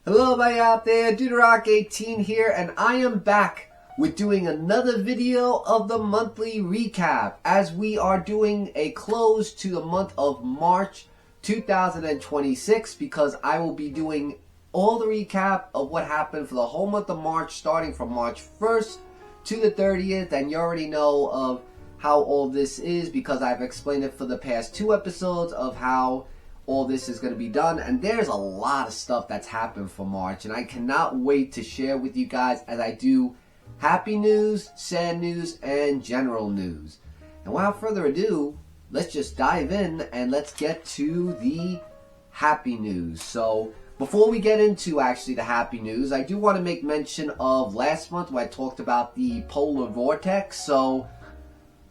Hello everybody out there, Duderock18 here, and I am back with doing another video of the monthly recap as we are doing a close to the month of March 2026 because I will be doing all the recap of what happened for the whole month of March starting from March 1st to the 30th, and you already know of how all this is because I've explained it for the past 2 episodes of how all this is going to be done, and there's a lot of stuff that's happened for March, and I cannot wait to share with you guys as I do happy news, sad news, and general news. And without further ado, let's just dive in and let's get to the happy news. So before we get into actually the happy news, I do want to make mention of last month when I talked about the polar vortex. So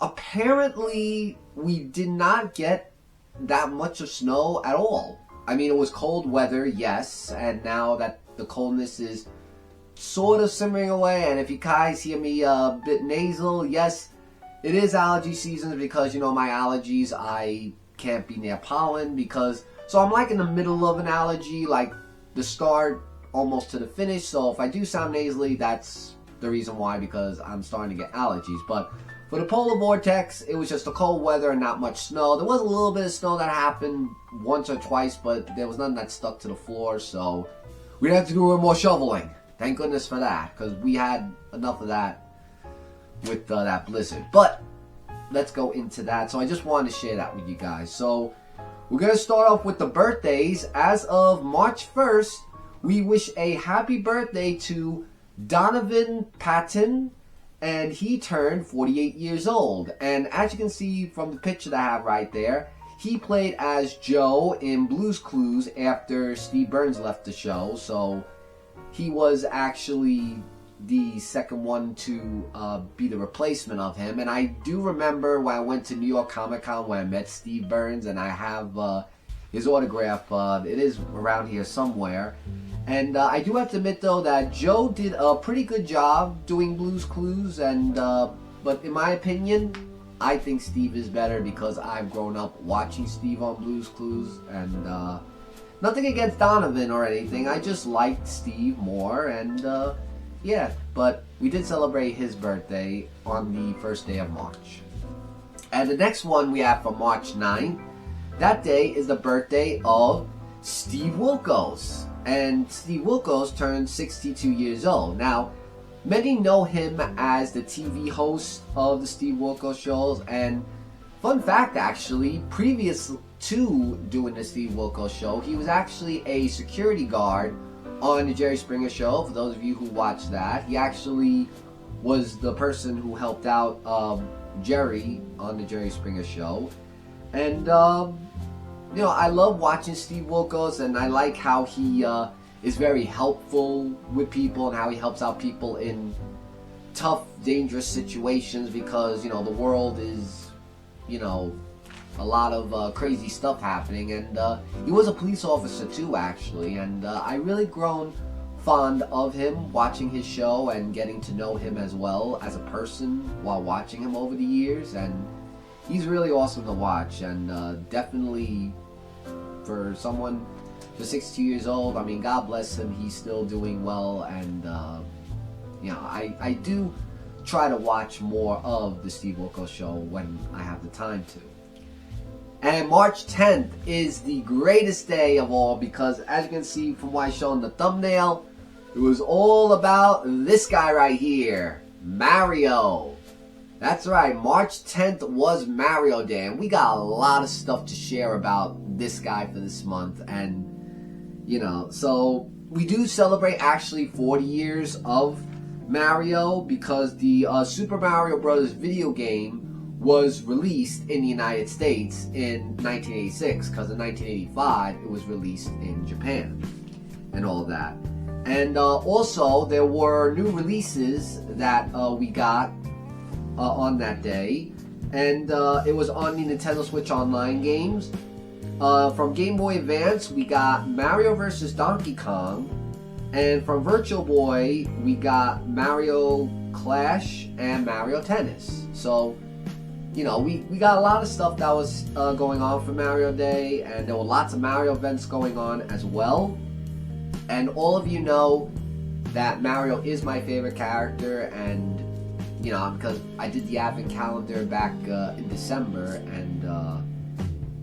apparently we did not get that much of snow at all. I mean, it was cold weather, yes, and now that the coldness is sort of simmering away, and if you guys hear me a bit nasal, yes, it is allergy season because, you know, my allergies, I can't be near pollen because, so I'm like in the middle of an allergy, like the start almost to the finish, so if I do sound nasally, that's the reason why, because I'm starting to get allergies. But for the polar vortex, it was just the cold weather and not much snow. There was a little bit of snow that happened once or twice, but there was nothing that stuck to the floor, so we'd have to do a little more shoveling. Thank goodness for that, because we had enough of that with that blizzard. But let's go into that. So I just wanted to share that with you guys. So we're going to start off with the birthdays. As of March 1st, we wish a happy birthday to Donovan Patton, and he turned 48 years old. And as you can see from the picture that I have right there, he played as Joe in Blue's Clues after Steve Burns left the show. So he was actually the second one to be the replacement of him. And I do remember when I went to New York Comic Con when I met Steve Burns, and I have his autograph. It is around here somewhere. And I do have to admit, though, that Joe did a pretty good job doing Blue's Clues, and but in my opinion, I think Steve is better because I've grown up watching Steve on Blue's Clues, and nothing against Donovan or anything, I just liked Steve more, and yeah, but we did celebrate his birthday on the first day of March. And the next one we have for March 9th, that day is the birthday of Steve Wilkos. And Steve Wilkos turned 62 years old. Now, many know him as the TV host of the Steve Wilkos shows. And fun fact, actually, previous to doing the Steve Wilkos show, he was actually a security guard on the Jerry Springer show. For those of you who watched that, he actually was the person who helped out Jerry on the Jerry Springer show. And you know, I love watching Steve Wilkos, and I like how he is very helpful with people and how he helps out people in tough, dangerous situations because, you know, the world is, you know, a lot of crazy stuff happening. And he was a police officer too, actually, and I really grown fond of him watching his show and getting to know him as well as a person while watching him over the years. And he's really awesome to watch, and definitely for someone just 62 years old, I mean, God bless him, he's still doing well, and you know, I do try to watch more of the Steve Wilkos show when I have the time to. And March 10th is the greatest day of all because, as you can see from what I showed in the thumbnail, it was all about this guy right here, Mario. That's right, March 10th was Mario Day, and we got a lot of stuff to share about this guy for this month. And, you know, so we do celebrate actually 40 years of Mario because the Super Mario Bros. Video game was released in the United States in 1986 because in 1985 it was released in Japan and all of that. And also there were new releases that we got on that day, and it was on the Nintendo Switch Online games. From Game Boy Advance, we got Mario vs. Donkey Kong, and from Virtual Boy, we got Mario Clash and Mario Tennis. So, you know, we got a lot of stuff that was going on for Mario Day, and there were lots of Mario events going on as well. And all of you know that Mario is my favorite character, and you know, because I did the advent calendar back in December, and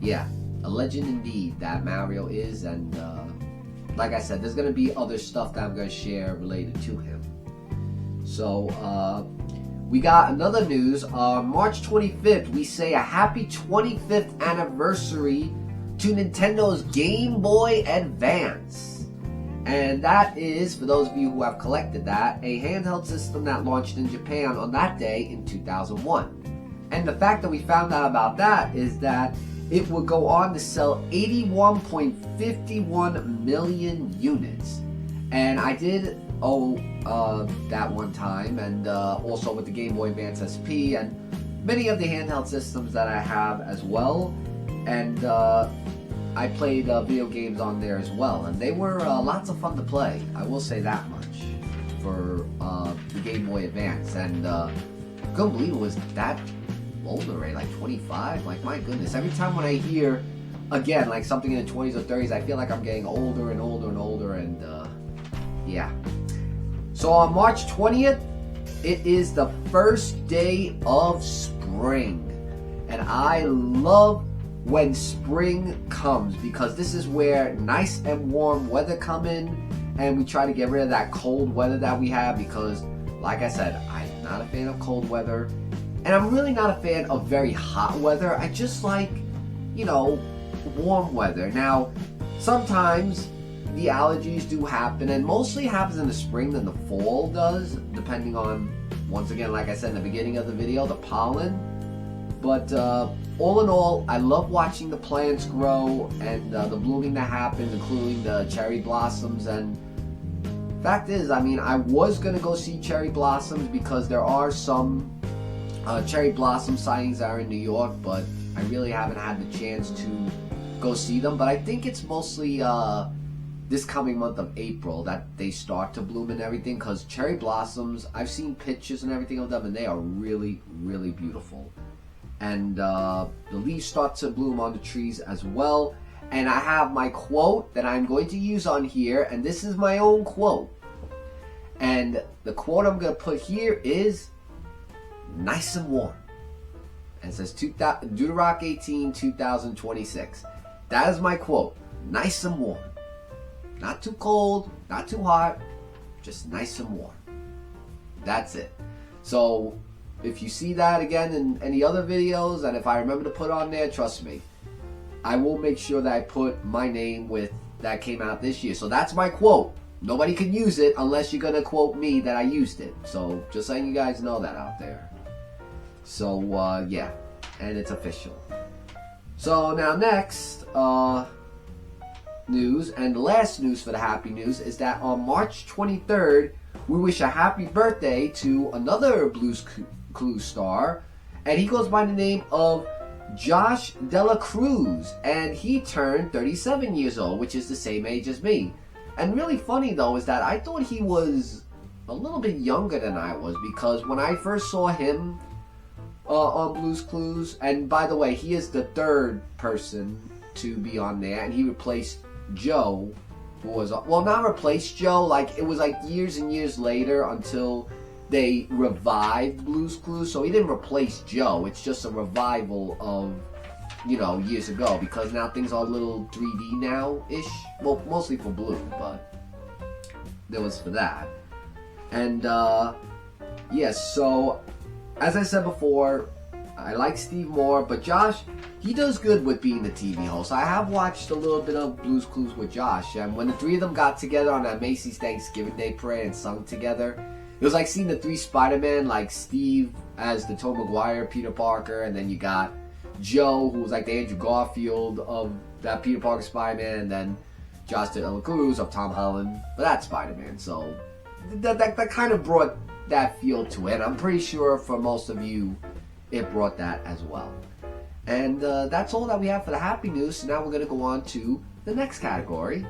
yeah, a legend indeed that Mario is. And like I said, there's gonna be other stuff that I'm gonna share related to him. So we got another news. On March 25th, we say a happy 25th anniversary to Nintendo's Game Boy Advance. And that is, for those of you who have collected that, a handheld system that launched in Japan on that day in 2001. And the fact that we found out about that is that it would go on to sell 81.51 million units. And I did owe that one time, and also with the Game Boy Advance SP, and many of the handheld systems that I have as well. And I played video games on there as well, and they were lots of fun to play. I will say that much for the Game Boy Advance. And couldn't believe it was that old already, like 25. Like, my goodness, every time when I hear again like something in the 20s or 30s, I feel like I'm getting older and older and older. And yeah. So on March 20th, it is the first day of spring, and I love when spring comes, because this is where nice and warm weather come in, and we try to get rid of that cold weather that we have, because like I said, I'm not a fan of cold weather, and I'm really not a fan of very hot weather. I just like, you know, warm weather. Now, sometimes the allergies do happen, and mostly happens in the spring than the fall does, depending on, once again, like I said in the beginning of the video, the pollen. But all in all, I love watching the plants grow and the blooming that happens, including the cherry blossoms. And fact is, I mean, I was going to go see cherry blossoms because there are some cherry blossom sightings that are in New York, but I really haven't had the chance to go see them. But I think it's mostly this coming month of April that they start to bloom and everything, because cherry blossoms, I've seen pictures and everything of them, and they are really, really beautiful. And the leaves start to bloom on the trees as well. And I have my quote that I'm going to use on here, and this is my own quote. And the quote I'm going to put here is nice and warm. And it says Deuterock 18, 2026. That is my quote. Nice and warm. Not too cold, not too hot, just nice and warm. That's it. So if you see that again in any other videos, and if I remember to put on there, trust me, I will make sure that I put my name with that came out this year. So that's my quote. Nobody can use it unless you're going to quote me that I used it. So just letting you guys know that out there. So yeah, and it's official. So now next, news, and the last news for the happy news, is that on March 23rd, we wish a happy birthday to another Blue's Clues star, and he goes by the name of Josh Dela Cruz, and he turned 37 years old, which is the same age as me. And really funny though is that I thought he was a little bit younger than I was, because when I first saw him on Blue's Clues, and by the way, he is the third person to be on there, and he replaced Joe, who was, well, not replaced Joe, like it was like years and years later until they revived Blue's Clues. So he didn't replace Joe, it's just a revival of, you know, years ago, because now things are a little 3D now-ish. Well, mostly for Blue, but there was for that. And yes, so as I said before, I like Steve more, but Josh, he does good with being the TV host. I have watched a little bit of Blue's Clues with Josh, and when the three of them got together on that Macy's Thanksgiving Day Parade and sung together, it was like seeing the three Spider-Man, like Steve as the Tobey Maguire Peter Parker, and then you got Joe, who was like the Andrew Garfield of that Peter Parker Spider-Man, and then Josh Dela Cruz of Tom Holland, but that's Spider-Man. So that kind of brought that feel to it. I'm pretty sure for most of you, it brought that as well. And that's all that we have for the happy news. So now we're going to go on to the next category,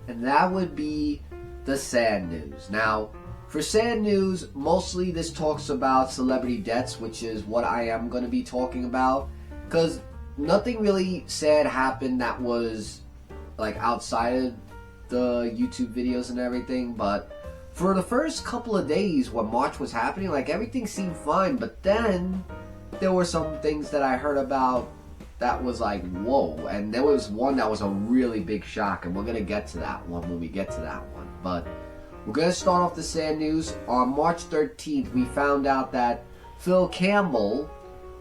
and that would be the sad news. Now, for sad news, mostly this talks about celebrity deaths, which is what I am going to be talking about, because nothing really sad happened that was like outside the YouTube videos and everything, but for the first couple of days when March was happening, like everything seemed fine, but then there were some things that I heard about that was like, whoa, and there was one that was a really big shock, and we're going to get to that one when we get to that one. But we're going to start off the sad news. On March 13th, we found out that Phil Campbell,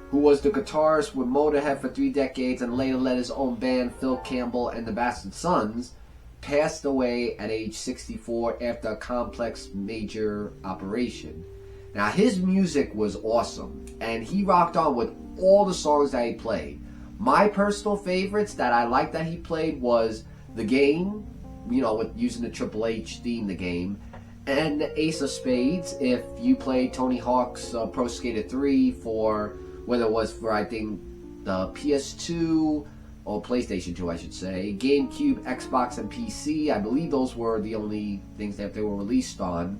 who was the guitarist with Motorhead for 3 decades and later led his own band, Phil Campbell and the Bastard Sons, passed away at age 64 after a complex major operation. Now, his music was awesome, and he rocked on with all the songs that he played. My personal favorites that I liked that he played was The Game, you know, with using the Triple H theme, The Game, and the Ace of Spades. If you played Tony Hawk's Pro Skater 3 for, whether it was for, I think, the PS2 or PlayStation 2, I should say, GameCube, Xbox, and PC, I believe those were the only things that they were released on,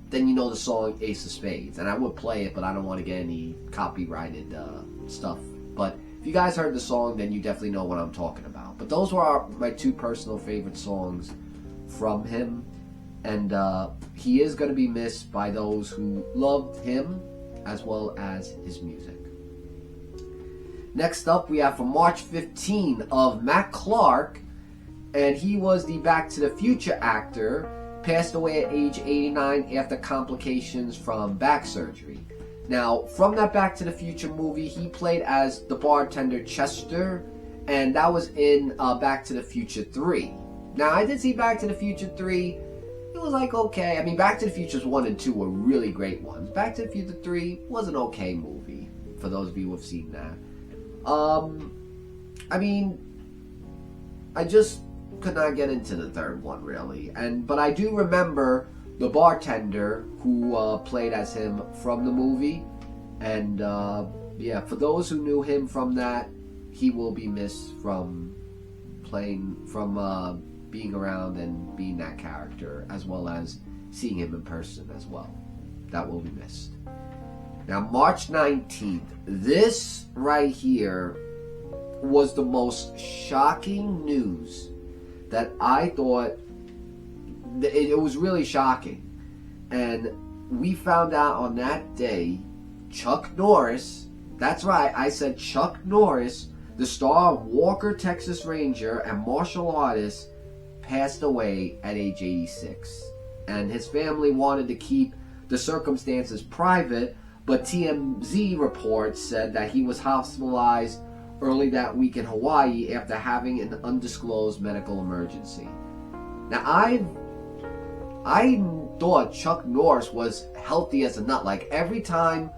then you know the song Ace of Spades. And I would play it, but I don't want to get any copyrighted stuff. But if you guys heard the song, then you definitely know what I'm talking about. But those were my 2 personal favorite songs from him. And he is going to be missed by those who loved him as well as his music. Next up, we have from March 15 of Matt Clark. And he was the Back to the Future actor. Passed away at age 89 after complications from back surgery. Now, from that Back to the Future movie, he played as the bartender Chester, and that was in Back to the Future 3. Now, I did see Back to the Future 3. It was like, okay. I mean, Back to the Futures 1 and 2 were really great ones. Back to the Future 3 was an okay movie, for those of you who have seen that. I mean, I just could not get into the third one, really. But I do remember the bartender who played as him from the movie, and yeah, for those who knew him from that, he will be missed from being around and being that character, as well as seeing him in person as well. That will be missed. Now, March 19th, this right here was the most shocking news that I thought. It was really shocking. And we found out on that day, Chuck Norris, that's right, I said Chuck Norris, the star of Walker, Texas Ranger, and martial artist, passed away at age 86. And his family wanted to keep the circumstances private, but TMZ reports said that he was hospitalized early that week in Hawaii after having an undisclosed medical emergency. Now, I thought Chuck Norris was healthy as a nut. Like, every time,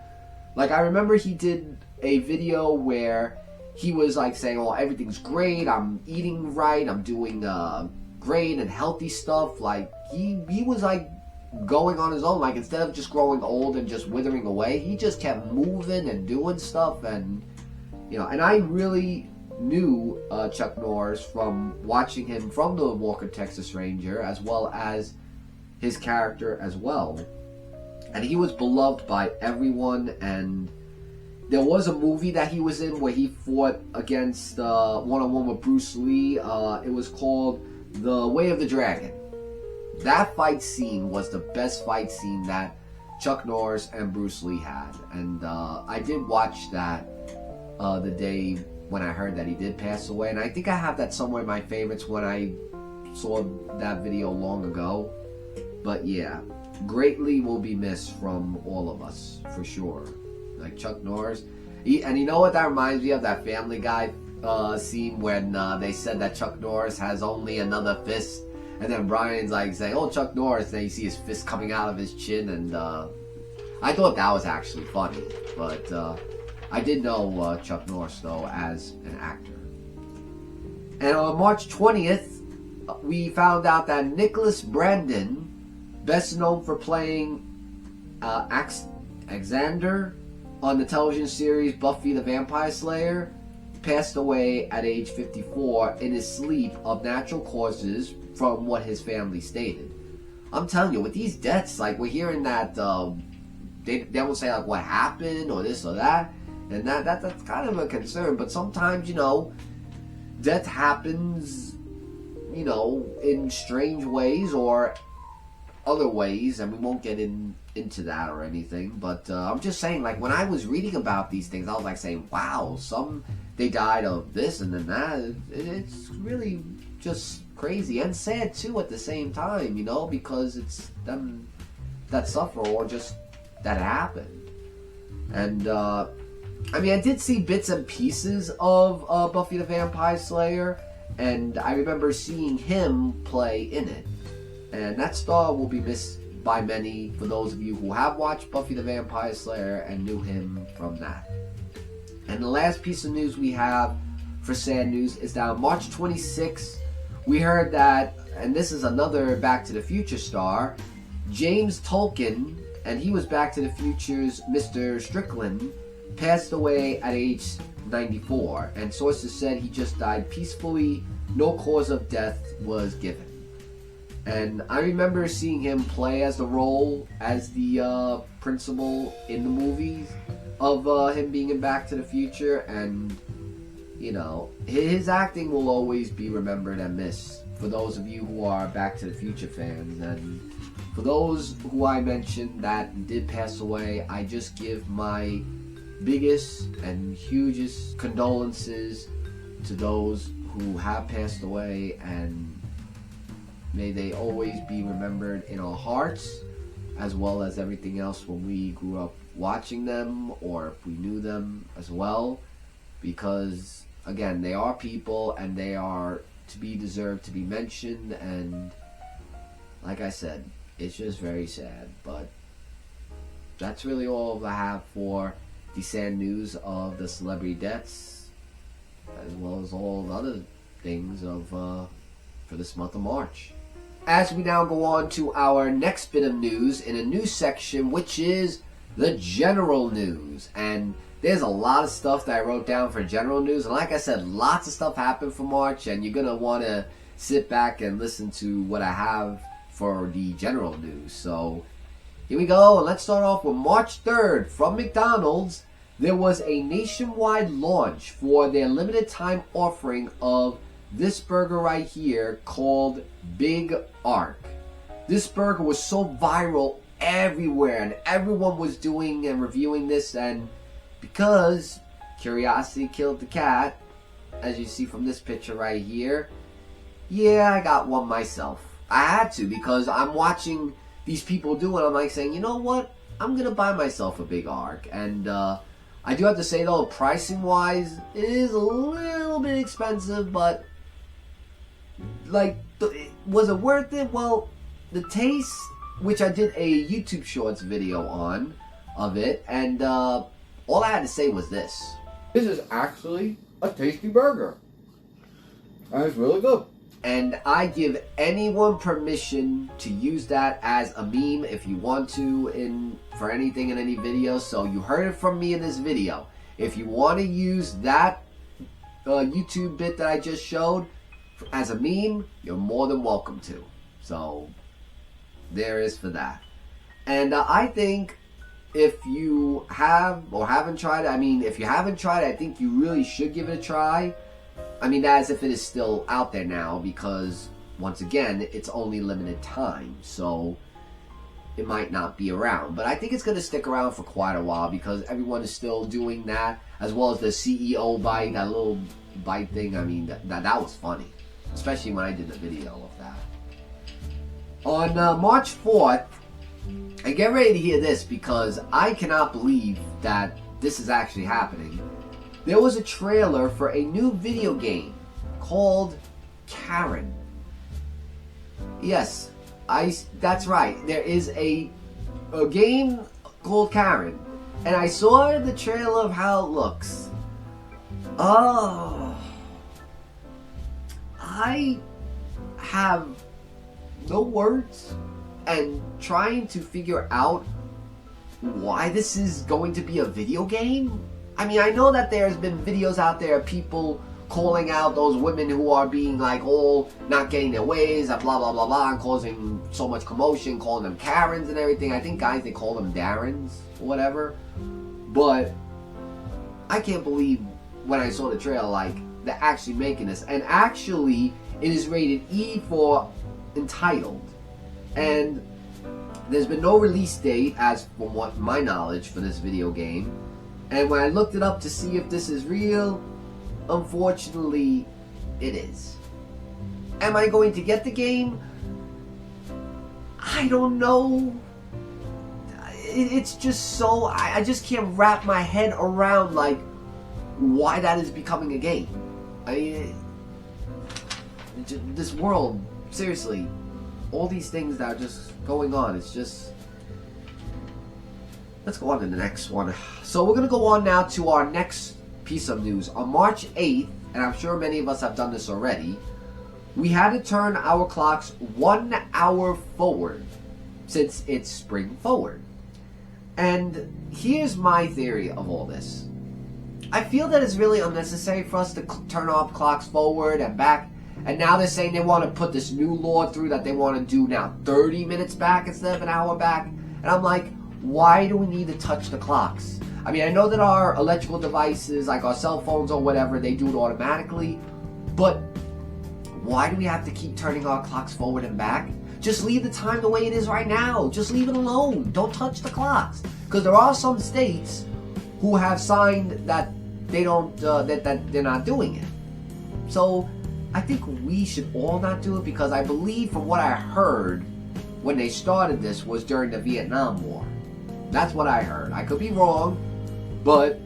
like, I remember he did a video where he was, like, saying, oh, everything's great, I'm eating right, I'm doing great and healthy stuff. Like, he was, like, going on his own. Like, instead of just growing old and just withering away, he just kept moving and doing stuff. And, you know, and I really knew Chuck Norris from watching him from the Walker, Texas Ranger, as well as his character as well. And he was beloved by everyone. And there was a movie that he was in where he fought against one-on-one with Bruce Lee. It was called The Way of the Dragon. That fight scene was the best fight scene that Chuck Norris and Bruce Lee had. And I did watch that the day when I heard that he did pass away. And I think I have that somewhere in my favorites when I saw that video long ago. But yeah, greatly will be missed from all of us, for sure. Like Chuck Norris. And you know what that reminds me of? That Family Guy scene when they said that Chuck Norris has only another fist. And then Brian's like saying, oh, Chuck Norris. And then you see his fist coming out of his chin. And I thought that was actually funny. But I did know Chuck Norris, though, as an actor. And on March 20th, we found out that Nicholas Brandon, best known for playing Alexander on the television series Buffy the Vampire Slayer, passed away at age 54 in his sleep of natural causes, from what his family stated. I'm telling you, with these deaths, like, we're hearing that they won't say like what happened or this or that, and that's kind of a concern. But sometimes, you know, death happens you know, in strange ways or other ways, and we won't get into that or anything, but I'm just saying, like, when I was reading about these things, I was like saying, wow, they died of this and then that. It's really just crazy and sad too at the same time, you know, because it's them that suffer or just that happened. And I mean, I did see bits and pieces of Buffy the Vampire Slayer, and I remember seeing him play in it. And that star will be missed by many for those of you who have watched Buffy the Vampire Slayer and knew him from that. And the last piece of news we have for sad news is that on March 26th, we heard that, and this is another Back to the Future star, James Tolkien, and he was Back to the Future's Mr. Strickland, passed away at age 94. And sources said he just died peacefully, no cause of death was given. And I remember seeing him play as the role as the principal in the movies of him being in Back to the Future, and you know, his acting will always be remembered and missed for those of you who are Back to the Future fans. And for those who I mentioned that did pass away, I just give my biggest and hugest condolences to those who have passed away, and may they always be remembered in our hearts, as well as everything else when we grew up watching them, or if we knew them as well. Because, again, they are people, and they are to be deserved to be mentioned, and like I said, it's just very sad. But that's really all I have for the sad news of the celebrity deaths, as well as all the other things of for this month of March. As we now go on to our next bit of news in a news section, which is the general news. And there's a lot of stuff that I wrote down for general news. And like I said, lots of stuff happened for March, and you're going to want to sit back and listen to what I have for the general news. So here we go, and let's start off with March 3rd. From McDonald's, there was a nationwide launch for their limited time offering of this burger right here called Big Arc. This burger was so viral everywhere, and everyone was doing and reviewing this, and because curiosity killed the cat, as you see from this picture right here, yeah, I got one myself. I had to, because I'm watching these people do it. I'm like saying, you know what, I'm gonna buy myself a Big Arc. And I do have to say though, pricing wise, it is a little bit expensive, but like, was it worth it? Well, the taste, which I did a YouTube Shorts video on of it, and all I had to say was this: this is actually a tasty burger, and it's really good. And I give anyone permission to use that as a meme if you want to, for anything in any video. So you heard it from me in this video. If you want to use that YouTube bit that I just showed as a meme, you're more than welcome to. So there is for that. And I think if you have or haven't tried it, I mean, if you haven't tried it, I think you really should give it a try. I mean, as if it is still out there now, because once again, it's only limited time, so it might not be around. But I think it's going to stick around for quite a while, because everyone is still doing that, as well as the CEO bite, that little bite thing. I mean, that was funny, especially when I did the video of that. On March 4th, and get ready to hear this, because I cannot believe that this is actually happening. There was a trailer for a new video game called Karen. Yes, that's right. There is a game called Karen. And I saw the trailer of how it looks. Oh. I have no words, and trying to figure out why this is going to be a video game. I mean, I know that there's been videos out there of people calling out those women who are being like all not getting their ways and blah blah blah blah, and causing so much commotion, calling them Karens and everything. I think guys, they call them Darrens or whatever. But I can't believe when I saw the trailer, like, they're actually making this. And actually, It is rated E for entitled. And there's been no release date, as from what my knowledge, for this video game. And when I looked it up to see if this is real, unfortunately, it is. Am I going to get the game? I don't know. It's just so... I just can't wrap my head around, like, why that is becoming a game. I mean, this world, seriously, all these things that are just going on, it's just... Let's go on to the next one. So we're going to go on now to our next piece of news. On March 8th, and I'm sure many of us have done this already, we had to turn our clocks 1 hour forward, since it's spring forward. And here's my theory of all this. I feel that it's really unnecessary for us to turn our clocks forward and back. And now they're saying they want to put this new law through that they want to do now 30 minutes back instead of an hour back. And I'm like, why do we need to touch the clocks? I mean, I know that our electrical devices, like our cell phones or whatever, they do it automatically. But why do we have to keep turning our clocks forward and back? Just leave the time the way it is right now. Just leave it alone. Don't touch the clocks. Because there are some states who have signed that they don't, that they're not doing it. So I think we should all not do it, because I believe from what I heard when they started this was during the Vietnam War. That's what I heard. I could be wrong, but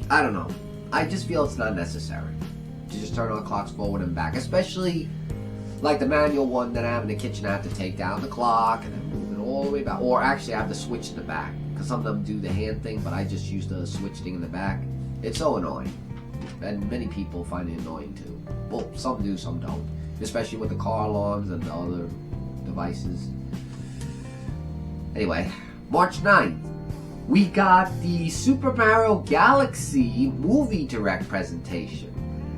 I don't know. I just feel it's not necessary to just turn our clocks forward and back, especially like the manual one that I have in the kitchen. I have to take down the clock and then move it all the way back, or actually I have to switch in the back, because some of them do the hand thing, but I just use the switch thing in the back. It's so annoying, and many people find it annoying too. Well, some do, some don't, especially with the car alarms and the other devices. Anyway, March 9th, we got the Super Mario Galaxy movie direct presentation.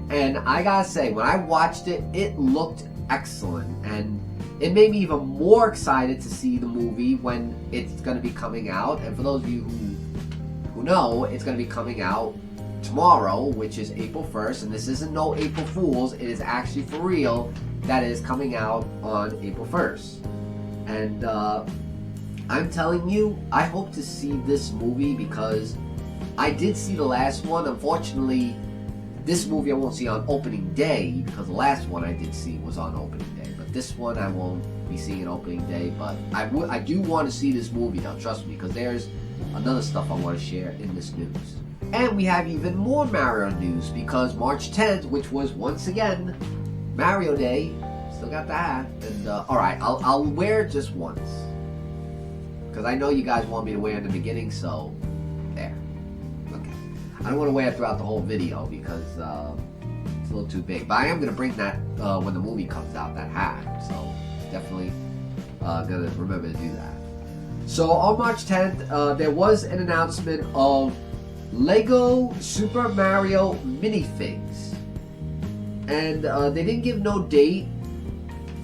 And I gotta say, when I watched it, it looked excellent. And it made me even more excited to see the movie when it's gonna be coming out. And for those of you who know, it's gonna be coming out tomorrow, which is April 1st. And this isn't no April Fools, it is actually for real. That is coming out on April 1st. And I'm telling you, I hope to see this movie, because I did see the last one. Unfortunately, this movie I won't see on opening day, because the last one I did see was on opening day. But this one I won't be seeing on opening day. But I do want to see this movie now, trust me, because there's another stuff I want to share in this news. And we have even more Mario news, because March 10th, which was once again Mario Day, still got the hat. And alright, I'll wear it just once, because I know you guys want me to wear it in the beginning, so there. Okay. I don't want to wear it throughout the whole video, because it's a little too big. But I am going to bring that when the movie comes out, that hat. So definitely going to remember to do that. So on March 10th, there was an announcement of Lego Super Mario minifigs. And they didn't give no date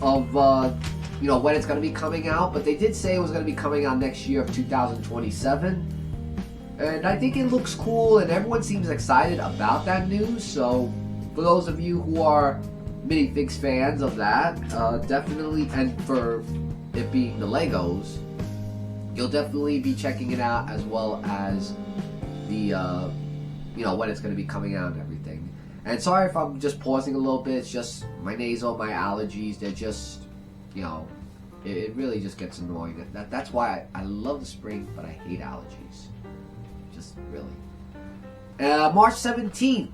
of when it's going to be coming out, but they did say it was going to be coming out next year of 2027. And I think it looks cool, and everyone seems excited about that news. So for those of you who are minifigs fans of that, definitely, and for it being the Legos, you'll definitely be checking it out, as well as the when it's going to be coming out and everything. And sorry if I'm just pausing a little bit. It's just my nasal, my allergies, they're just, it really just gets annoying. That's why I love the spring, but I hate allergies. Just really. March 17th,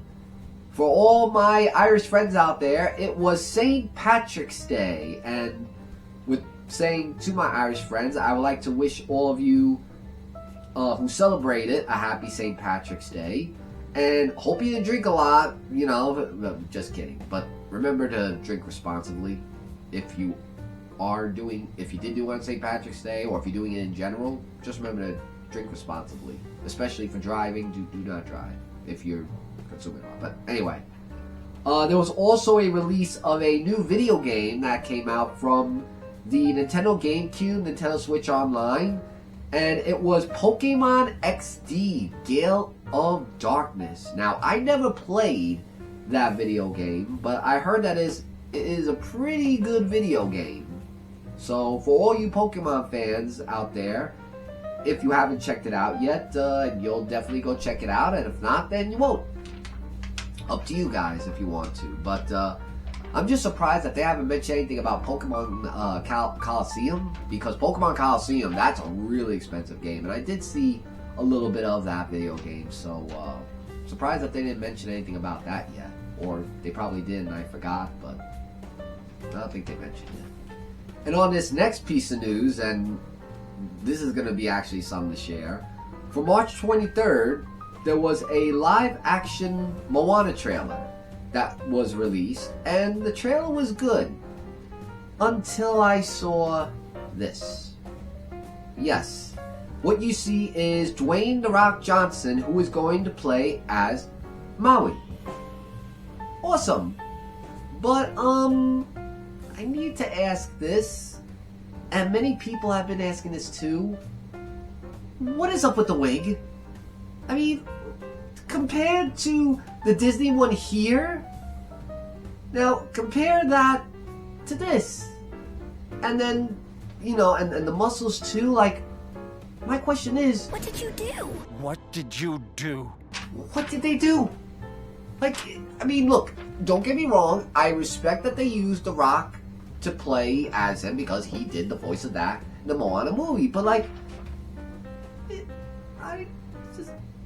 for all my Irish friends out there, it was St. Patrick's Day. And with saying to my Irish friends, I would like to wish all of you who celebrate it a happy St. Patrick's Day. And hope you didn't drink a lot, just kidding. But remember to drink responsibly if you did do it on St. Patrick's Day, or if you're doing it in general. Just remember to drink responsibly, especially for driving. Do not drive if you're consuming it. But anyway, there was also a release of a new video game that came out from the Nintendo GameCube, Nintendo Switch Online, and it was Pokemon XD, Gale of Darkness. Now, I never played that video game, but I heard that is is a pretty good video game. So for all you Pokemon fans out there, if you haven't checked it out yet, you'll definitely go check it out, and if not, then you won't. Up to you guys if you want to. But I'm just surprised that they haven't mentioned anything about Pokemon Coliseum, because Pokemon Coliseum, that's a really expensive game, and I did see a little bit of that video game, so surprised that they didn't mention anything about that yet. Or they probably did and I forgot, but I don't think they mentioned it. And on this next piece of news, and this is going to be actually something to share, for March 23rd, there was a live-action Moana trailer that was released, and the trailer was good until I saw this. Yes, what you see is Dwayne "The Rock" Johnson, who is going to play as Maui. Awesome, but I need to ask this, and many people have been asking this too. What is up with the wig? I mean, compared to the Disney one here, now compare that to this. And then, you know, and the muscles too, like, my question is... What did you do? What did you do? What did they do? Like, I mean, look, don't get me wrong, I respect that they used The Rock to play as him because he did the voice of that in the Moana movie, but like,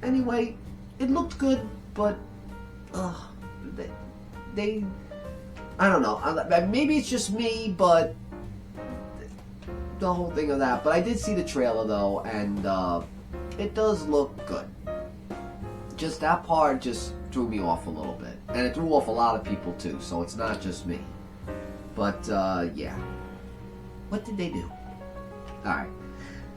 anyway, it looked good, but they I don't know, maybe it's just me, but the whole thing of that. But I did see the trailer though, and it does look good. Just that part just threw me off a little bit, and it threw off a lot of people too, so it's not just me. But yeah, what did they do? Alright,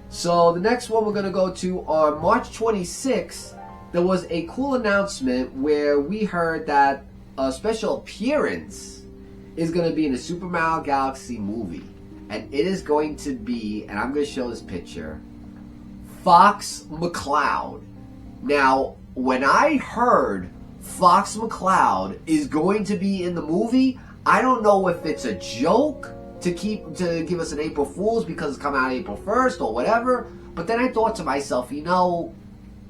so the next one we're going to go to, on March 26th, there was a cool announcement where we heard that a special appearance is going to be in the Super Mario Galaxy movie. And it is going to be, and I'm going to show this picture, Fox McCloud. Now, when I heard Fox McCloud is going to be in the movie, I don't know if it's a joke to give us an April Fool's because it's coming out April 1st or whatever, but then I thought to myself, you know,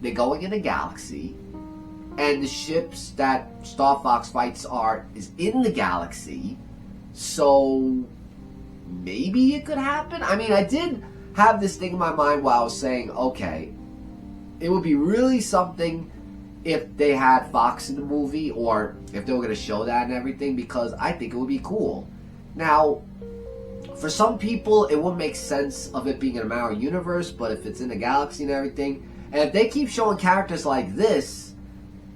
they're going in a galaxy, and the ships that Star Fox fights is in the galaxy, so maybe it could happen. I mean, I did have this thing in my mind while I was saying, okay, it would be really something if they had Fox in the movie, or if they were going to show that and everything, because I think it would be cool. Now, for some people, it wouldn't make sense of it being in a Mario universe, but if it's in the galaxy and everything, and if they keep showing characters like this,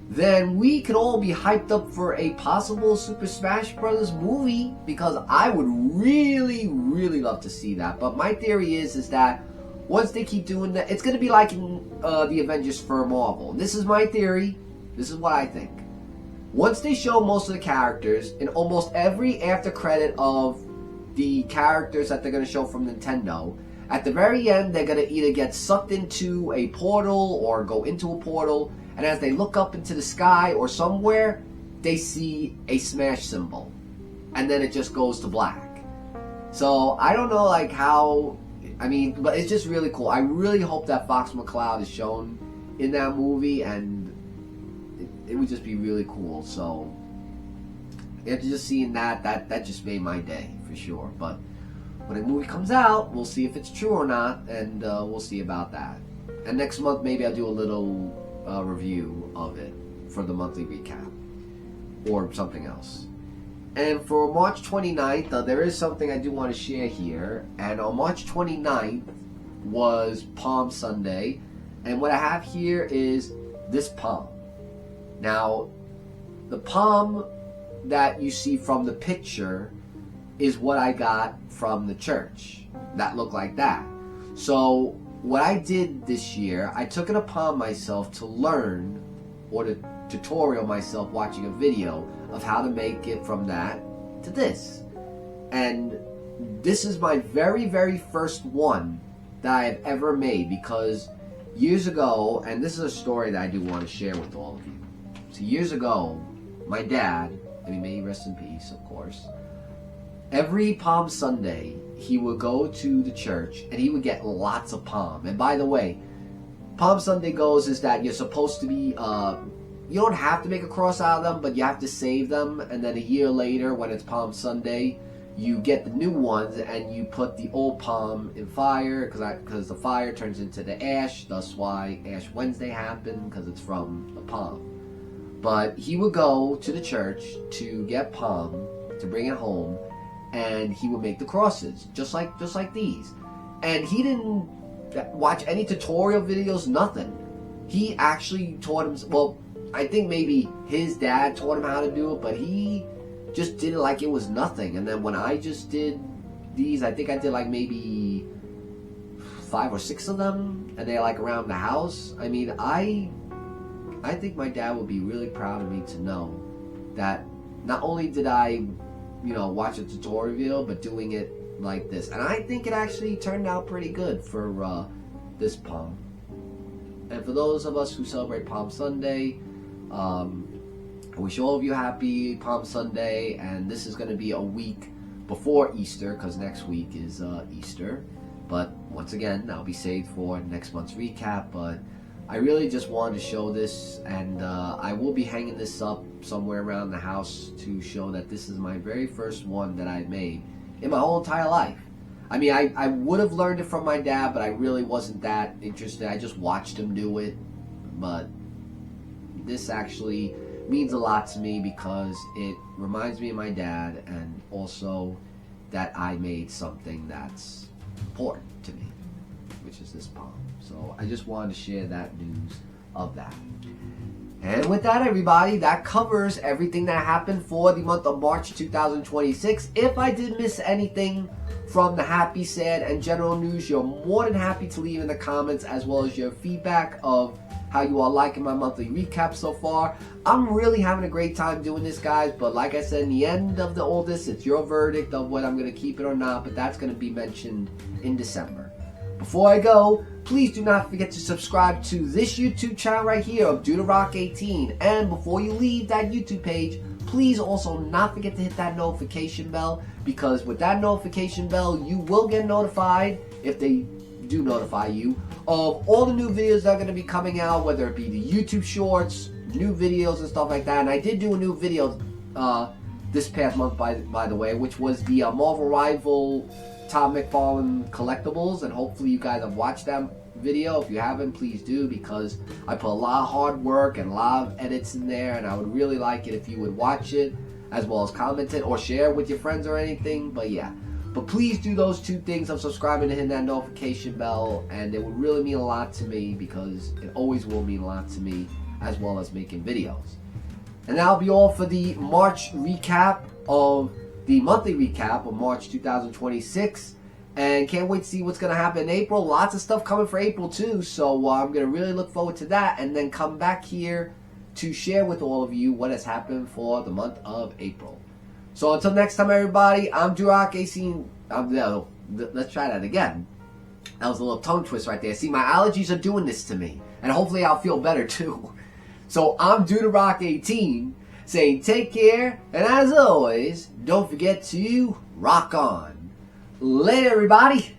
then we could all be hyped up for a possible Super Smash Bros. Movie, because I would really, really love to see that. But my theory is that once they keep doing that, it's going to be like in the Avengers for Marvel. This is my theory. This is what I think. Once they show most of the characters, in almost every after credit of the characters that they're going to show from Nintendo, at the very end, they're going to either get sucked into a portal or go into a portal, and as they look up into the sky or somewhere, they see a Smash symbol, and then it just goes to black. So I don't know, like, how, I mean, but it's just really cool. I really hope that Fox McCloud is shown in that movie, and it would just be really cool. So after just seeing that just made my day for sure. But when the movie comes out, we'll see if it's true or not, and we'll see about that. And next month, maybe I'll do a little review of it for the monthly recap, or something else. And for March 29th, there is something I do want to share here. And on March 29th was Palm Sunday, and what I have here is this palm. Now, the palm that you see from the picture is what I got from the church. That looked like that. So what I did this year, I took it upon myself to learn, or to tutorial myself watching a video of how to make it from that to this. And this is my very, very first one that I have ever made, because years ago, and this is a story that I do want to share with all of you. So years ago, my dad, I mean, may he rest in peace, of course, every Palm Sunday, he would go to the church and he would get lots of palm. And by the way, Palm Sunday goes is that you're supposed to be, you don't have to make a cross out of them, but you have to save them. And then a year later, when it's Palm Sunday, you get the new ones and you put the old palm in fire because the fire turns into the ash. That's why Ash Wednesday happened, because it's from the palm. But he would go to the church to get palm, to bring it home, and he would make the crosses, just like these. And he didn't watch any tutorial videos, nothing. He actually taught him, well, I think maybe his dad taught him how to do it, but he just did it like it was nothing. And then when I just did these, I think I did like maybe 5 or 6 of them, and they're like around the house. I mean, I think my dad would be really proud of me to know that not only did I, watch a tutorial video, but doing it like this. And I think it actually turned out pretty good for this Palm. And for those of us who celebrate Palm Sunday, I wish all of you happy Palm Sunday. And this is going to be a week before Easter, because next week is Easter. But once again, that'll be saved for next month's recap. But I really just wanted to show this, and I will be hanging this up somewhere around the house to show that this is my very first one that I made in my whole entire life. I mean, I would have learned it from my dad, but I really wasn't that interested. I just watched him do it. But this actually means a lot to me because it reminds me of my dad, and also that I made something that's important to me, which is this palm. So I just wanted to share that news of that. And with that, everybody, that covers everything that happened for the month of March 2026. If I did miss anything from the happy, sad, and general news, you're more than happy to leave in the comments, as well as your feedback of how you are liking my monthly recap so far. I'm really having a great time doing this, guys, but like I said, in the end of all this, it's your verdict of whether I'm going to keep it or not, but that's going to be mentioned in December. Before I go, please do not forget to subscribe to this YouTube channel right here of DudeRock18. And before you leave that YouTube page, please also not forget to hit that notification bell, because with that notification bell, you will get notified, if they do notify you, of all the new videos that are going to be coming out, whether it be the YouTube shorts, new videos and stuff like that. And I did do a new video this past month, by the way, which was the Marvel Rival Tom McFarlane collectibles, and hopefully you guys have watched that video. If you haven't, please do, because I put a lot of hard work and a lot of edits in there, and I would really like it if you would watch it, as well as comment it or share with your friends or anything. But yeah, but please do those 2 things of subscribing and hitting that notification bell, and it would really mean a lot to me, because it always will mean a lot to me, as well as making videos. And that'll be all for the March recap of the monthly recap of March 2026, and can't wait to see what's going to happen in April. Lots of stuff coming for April too, so I'm going to really look forward to that, and then come back here to share with all of you what has happened for the month of April. So until next time, everybody, I'm DudeRock18. Let's try that again. That was a little tongue twist right there. See, my allergies are doing this to me, and hopefully I'll feel better too. So I'm DudeRock18, saying take care, and as always, don't forget to rock on. Later, everybody.